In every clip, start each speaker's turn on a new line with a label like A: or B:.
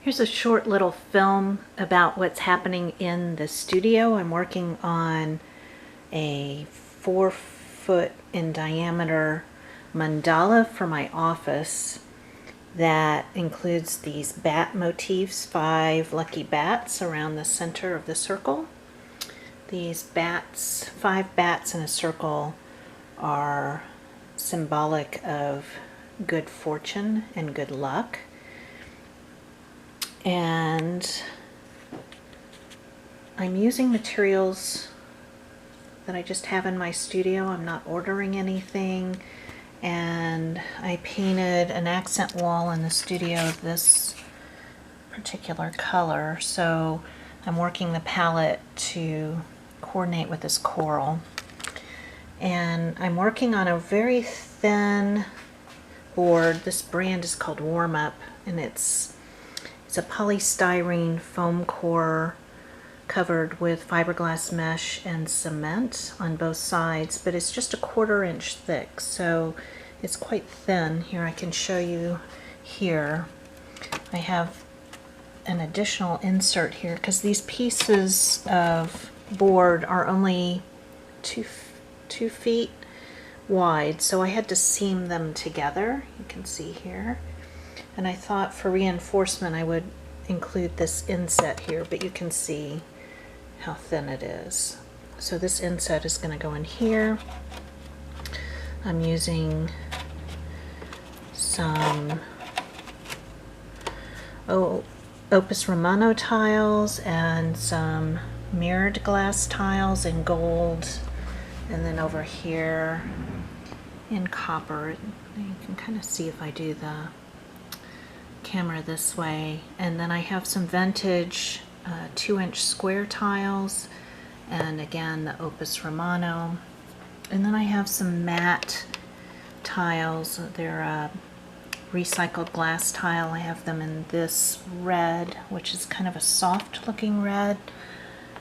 A: Here's a short little film about what's happening in the studio. I'm working on a 4-foot in diameter mandala for my office that includes these bat motifs, 5 lucky bats around the center of the circle. These bats, 5 bats in a circle, are symbolic of good fortune and good luck. And I'm using materials that I just have in my studio. I'm not ordering anything. And I painted an accent wall in the studio of this particular color. So I'm working the palette to coordinate with this coral. And I'm working on a very thin board. This brand is called Warm Up, and it's a polystyrene foam core covered with fiberglass mesh and cement on both sides, but it's just a 1/4 inch thick, so it's quite thin. Here, I can show you here. I have an additional insert here because these pieces of board are only 2 feet wide, so I had to seam them together. You can see here. And I thought for reinforcement I would include this inset here, but you can see how thin it is. So this inset is going to go in here. I'm using some Opus Romano tiles and some mirrored glass tiles in gold, and then over here in copper. You can kind of see if I do the camera this way. And then I have some vintage 2-inch square tiles, and again the Opus Romano. And then I have some matte tiles. They're recycled glass tile. I have them in this red, which is kind of a soft looking red,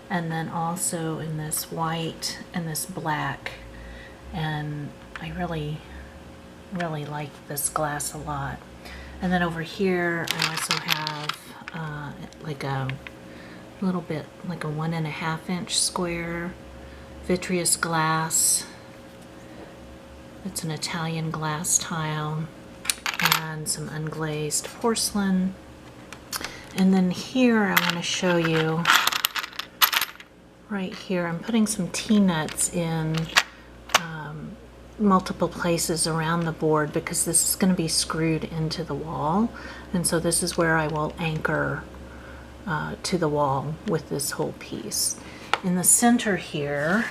A: and then also in this white and this black. And I really like this glass a lot. And then over here I also have like a little bit like a 1.5 inch square vitreous glass. It's an Italian glass tile, and some unglazed porcelain. And then here I want to show you right here, I'm putting some T-nuts in multiple places around the board because this is going to be screwed into the wall, and so this is where I will anchor to the wall with this whole piece. In the center here,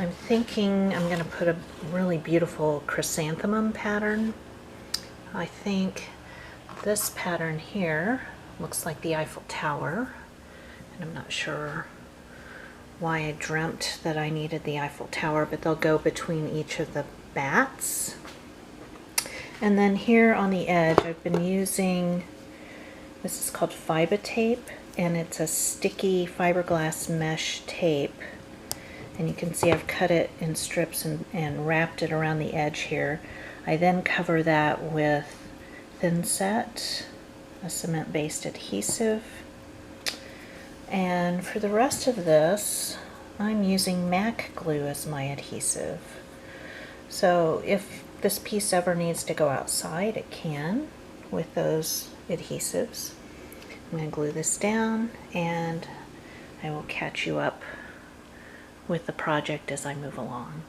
A: I'm thinking I'm going to put a really beautiful chrysanthemum pattern. I think this pattern here looks like the Eiffel Tower, and I'm not sure why I dreamt that I needed the Eiffel Tower, but they'll go between each of the bats. And then here on the edge I've been using, this is called Fiba tape, and it's a sticky fiberglass mesh tape. And you can see I've cut it in strips and wrapped it around the edge here. I then cover that with Inset, a cement-based adhesive. And for the rest of this, I'm using MAC glue as my adhesive. So if this piece ever needs to go outside, it can with those adhesives. I'm going to glue this down, and I will catch you up with the project as I move along.